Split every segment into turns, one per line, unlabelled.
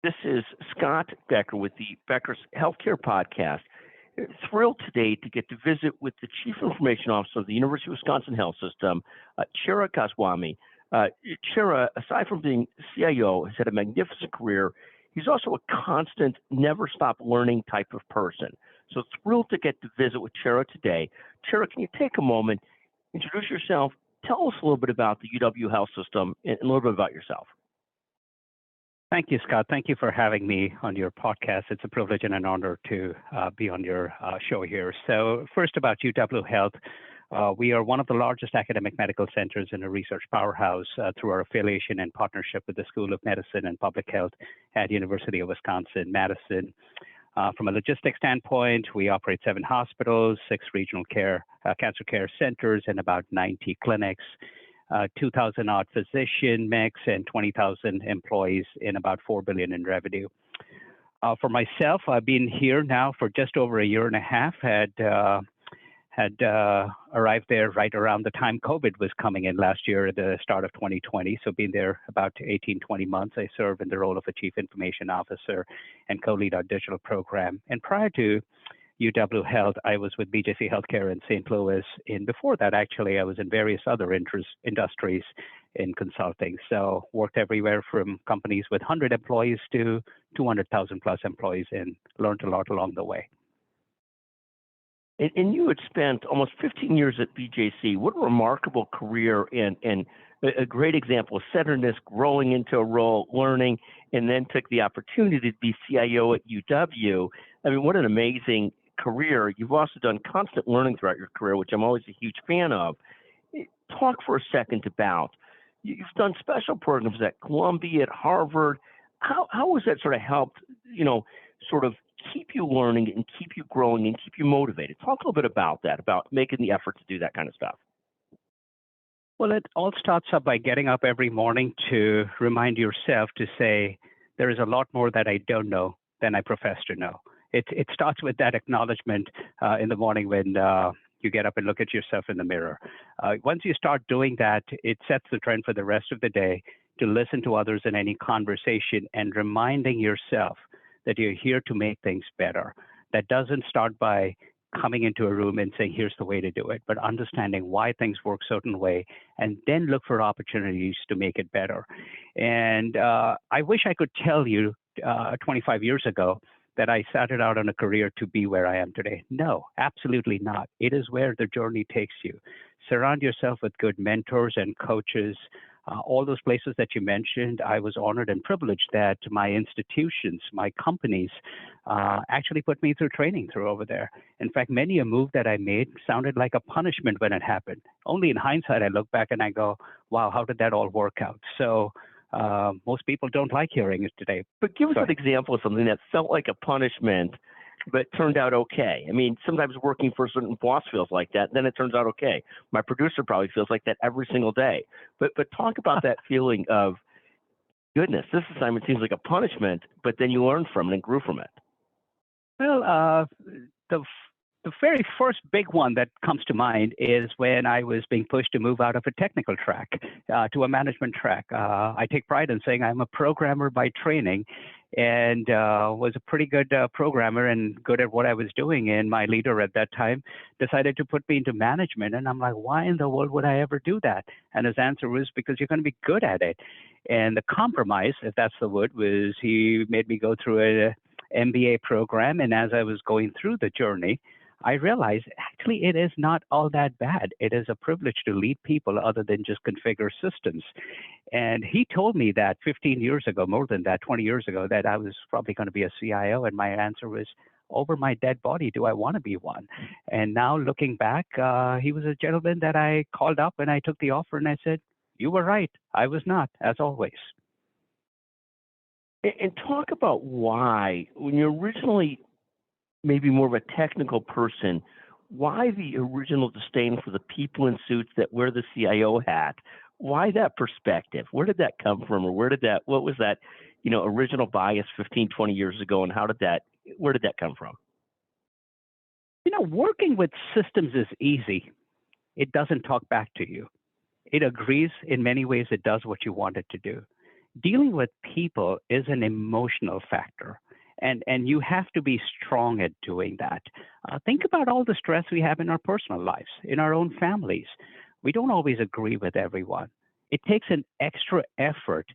This is Scott Becker with the Becker's Healthcare Podcast. Thrilled today to get to visit with the Chief Information Officer of the University of Wisconsin Health System, Chera Goswami. Chera, aside from being CIO, has had a magnificent career. He's also a constant, never stop learning type of person. So thrilled to get to visit with Chera today. Chera, can you take a moment, introduce yourself, tell us a little bit about the UW Health System and a little bit about yourself.
Thank you, Scott. Thank you for having me on your podcast. It's a privilege and an honor to be on your show here. So first about UW Health, we are one of the largest academic medical centers and a research powerhouse through our affiliation and partnership with the School of Medicine and Public Health at University of Wisconsin-Madison. From a logistics standpoint, we operate 7 hospitals, 6 regional cancer care centers, and about 90 clinics. 2,000 odd physician mix and 20,000 employees in about $4 billion in revenue. For myself, I've been here now for just over a year and a half. Had arrived there right around the time COVID was coming in last year at the start of 2020. So been there about 18, 20 months. I serve in the role of a Chief Information Officer and co-lead our digital program. And prior to UW Health, I was with BJC Healthcare in St. Louis. And before that, actually, I was in various other industries in consulting. So worked everywhere from companies with 100 employees to 200,000 plus employees and learned a lot along the way.
And you had spent almost 15 years at BJC. What a remarkable career and a great example of centeredness, growing into a role, learning, and then took the opportunity to be CIO at UW. I mean, what an amazing career. You've also done constant learning throughout your career, which I'm always a huge fan of. Talk for a second about, you've done special programs at Columbia, at Harvard. How has that sort of helped, sort of keep you learning and keep you growing and keep you motivated? Talk a little bit about that, about making the effort to do that kind of stuff.
Well, it all starts up by getting up every morning to remind yourself to say, there is a lot more that I don't know than I profess to know. It starts with that acknowledgement in the morning when you get up and look at yourself in the mirror. Once you start doing that, it sets the trend for the rest of the day to listen to others in any conversation and reminding yourself that you're here to make things better. That doesn't start by coming into a room and saying, here's the way to do it, but understanding why things work a certain way and then look for opportunities to make it better. And I wish I could tell you 25 years ago that I started out on a career to be where I am today. No, absolutely not. It is where the journey takes you. Surround yourself with good mentors and coaches. All those places that you mentioned, I was honored and privileged that my institutions, my companies, actually put me through training through over there. In fact, many a move that I made sounded like a punishment when it happened. Only in hindsight, I look back and I go, wow, how did that all work out? So most people don't like hearing it today.
But give us an example of something that felt like a punishment, but turned out okay. I mean, sometimes working for a certain boss feels like that, then it turns out okay. My producer probably feels like that every single day. But talk about that feeling of, goodness, this assignment seems like a punishment, but then you learned from it and grew from it.
Well, the very first big one that comes to mind is when I was being pushed to move out of a technical track to a management track. I take pride in saying I'm a programmer by training and was a pretty good programmer and good at what I was doing. And my leader at that time decided to put me into management. And I'm like, why in the world would I ever do that? And his answer was, because you're going to be good at it. And the compromise, if that's the word, was he made me go through an MBA program. And as I was going through the journey, I realized actually it is not all that bad. It is a privilege to lead people other than just configure systems. And he told me that 15 years ago, more than that, 20 years ago, that I was probably going to be a CIO. And my answer was, over my dead body, do I want to be one? And now looking back, he was a gentleman that I called up and I took the offer and I said, you were right. I was not, as always.
And talk about why, when you're originally maybe more of a technical person, why the original disdain for the people in suits that wear the CIO hat? Why that perspective? Where did that come from? Or what was that, original bias 15, 20 years ago, and where did that come from?
Working with systems is easy. It doesn't talk back to you. It agrees in many ways. It does what you want it to do. Dealing with people is an emotional factor, and you have to be strong at doing that. Think about all the stress we have in our personal lives, in our own families. We don't always agree with everyone. It takes an extra effort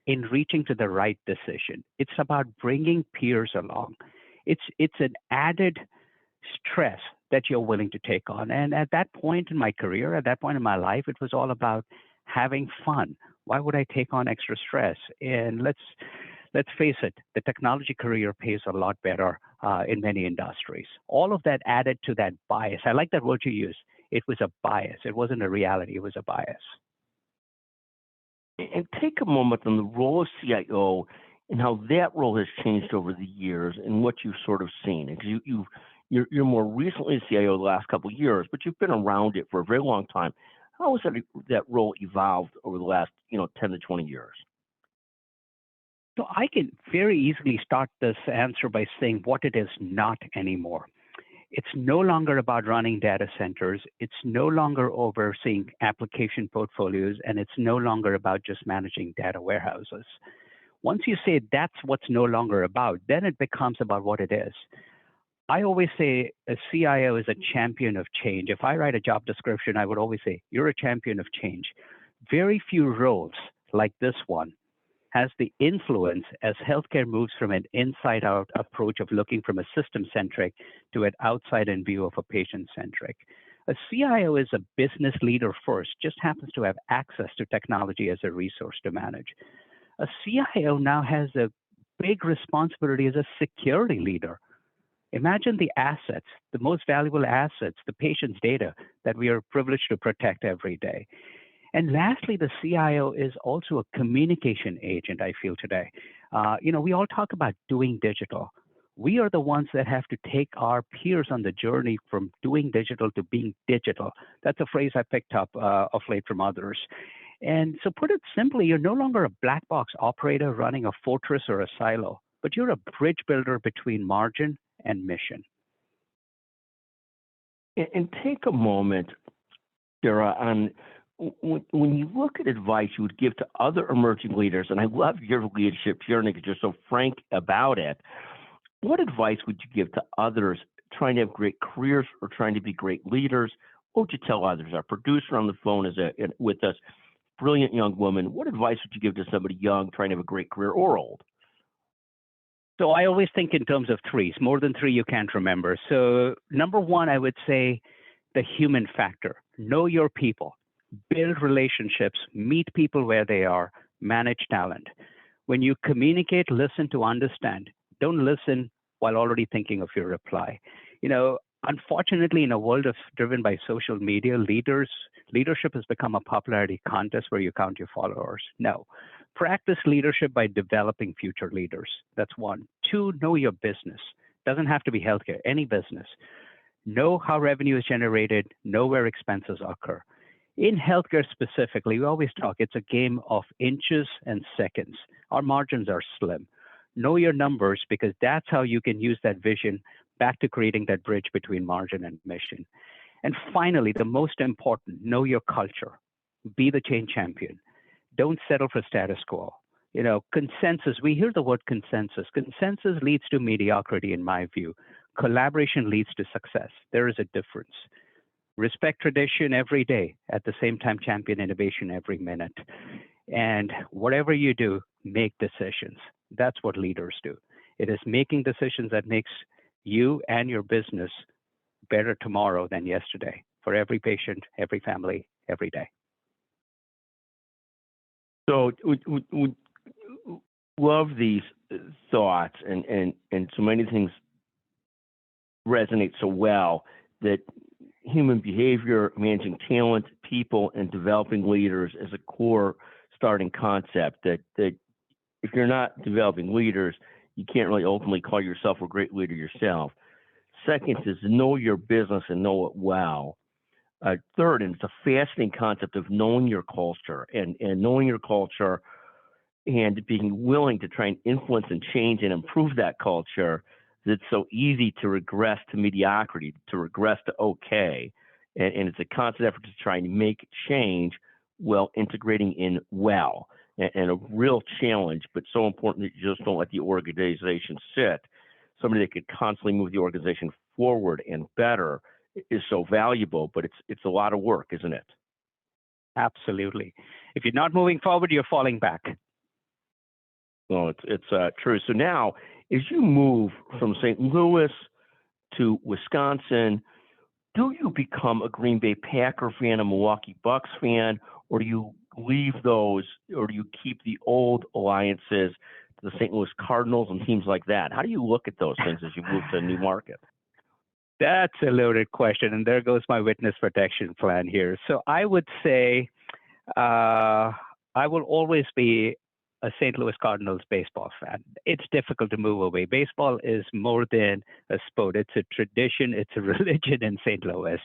in reaching to the right decision. It's about bringing peers along. It's an added stress that you're willing to take on. And at that point in my career, at that point in my life, it was all about having fun. Why would I take on extra stress? And let's face it, the technology career pays a lot better in many industries. All of that added to that bias. I like that word you used. It was a bias. It wasn't a reality. It was a bias.
And take a moment on the role of CIO and how that role has changed over the years and what you've sort of seen. Because you're more recently a CIO the last couple of years, but you've been around it for a very long time. How has that role evolved over the last 10 to 20 years?
So I can very easily start this answer by saying what it is not anymore. It's no longer about running data centers. It's no longer overseeing application portfolios, and it's no longer about just managing data warehouses. Once you say that's what's no longer about, then it becomes about what it is. I always say a CIO is a champion of change. If I write a job description, I would always say, you're a champion of change. Very few roles like this one has the influence as healthcare moves from an inside out approach of looking from a system centric to an outside in view of a patient centric. A CIO is a business leader first, just happens to have access to technology as a resource to manage. A CIO now has a big responsibility as a security leader. Imagine the assets, the most valuable assets, the patient's data that we are privileged to protect every day. And lastly, the CIO is also a communication agent, I feel today. We all talk about doing digital. We are the ones that have to take our peers on the journey from doing digital to being digital. That's a phrase I picked up of late from others. And so put it simply, you're no longer a black box operator running a fortress or a silo, but you're a bridge builder between margin and mission.
And take a moment, Sarah, on when you look at advice you would give to other emerging leaders, and I love your leadership journey because you're so frank about it. What advice would you give to others trying to have great careers or trying to be great leaders? What would you tell others? Our producer on the phone is with us, brilliant young woman. What advice would you give to somebody young trying to have a great career or old?
So I always think in terms of threes. More than three, you can't remember. So number one, I would say the human factor. Know your people. Build relationships, meet people where they are, manage talent. When you communicate, listen to understand. Don't listen while already thinking of your reply. Unfortunately, in a world driven by social media, leadership has become a popularity contest where you count your followers. No. Practice leadership by developing future leaders. That's one. Two, know your business. Doesn't have to be healthcare, any business. Know how revenue is generated, know where expenses occur. In healthcare specifically, we always talk it's a game of inches and seconds. Our margins are slim. Know your numbers because that's how you can use that vision back to creating that bridge between margin and mission. And finally, the most important, know your culture. Be the change champion. Don't settle for status quo. Consensus, we hear the word consensus. Consensus leads to mediocrity in my view. Collaboration leads to success. There is a difference. Respect tradition every day, at the same time champion innovation every minute. And whatever you do, make decisions. That's what leaders do. It is making decisions that makes you and your business better tomorrow than yesterday for every patient, every family, every day.
So we love these thoughts and so many things resonate so well that human behavior, managing talent, people, and developing leaders is a core starting concept that if you're not developing leaders, you can't really ultimately call yourself a great leader yourself. Second is know your business and know it well. Third, and it's a fascinating concept of knowing your culture and knowing your culture and being willing to try and influence and change and improve that culture. It's so easy to regress to mediocrity, to regress to okay. And it's a constant effort to try and make change while integrating in well. and a real challenge, but so important that you just don't let the organization sit. Somebody that could constantly move the organization forward and better is so valuable, but it's a lot of work, isn't it?
Absolutely. If you're not moving forward, you're falling back.
Well, it's true. So now, as you move from St. Louis to Wisconsin, do you become a Green Bay Packer fan, a Milwaukee Bucks fan, or do you leave those, or do you keep the old alliances to the St. Louis Cardinals and teams like that? How do you look at those things as you move to a new market?
That's a loaded question, and there goes my witness protection plan here. So I would say I will always be a St. Louis Cardinals baseball fan. It's difficult to move away. Baseball is more than a sport. It's a tradition. It's a religion in St. Louis.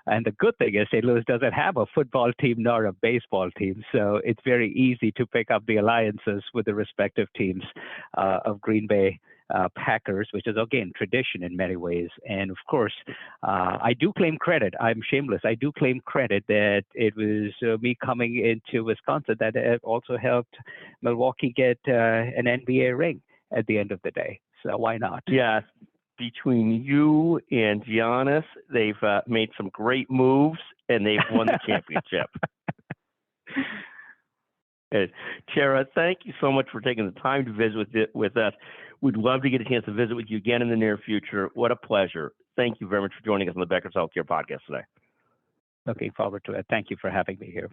And the good thing is St. Louis doesn't have a football team nor a baseball team. So it's very easy to pick up the alliances with the respective teams of Green Bay Packers, which is, again, tradition in many ways. And of course, I do claim credit. I'm shameless. I do claim credit that it was me coming into Wisconsin that also helped Milwaukee get an NBA ring at the end of the day. So why not?
Yeah, between you and Giannis, they've made some great moves, and they've won the championship. Tara, thank you so much for taking the time to visit with us. We'd love to get a chance to visit with you again in the near future. What a pleasure. Thank you very much for joining us on the Becker's Healthcare Podcast today.
Looking forward to it. Thank you for having me here.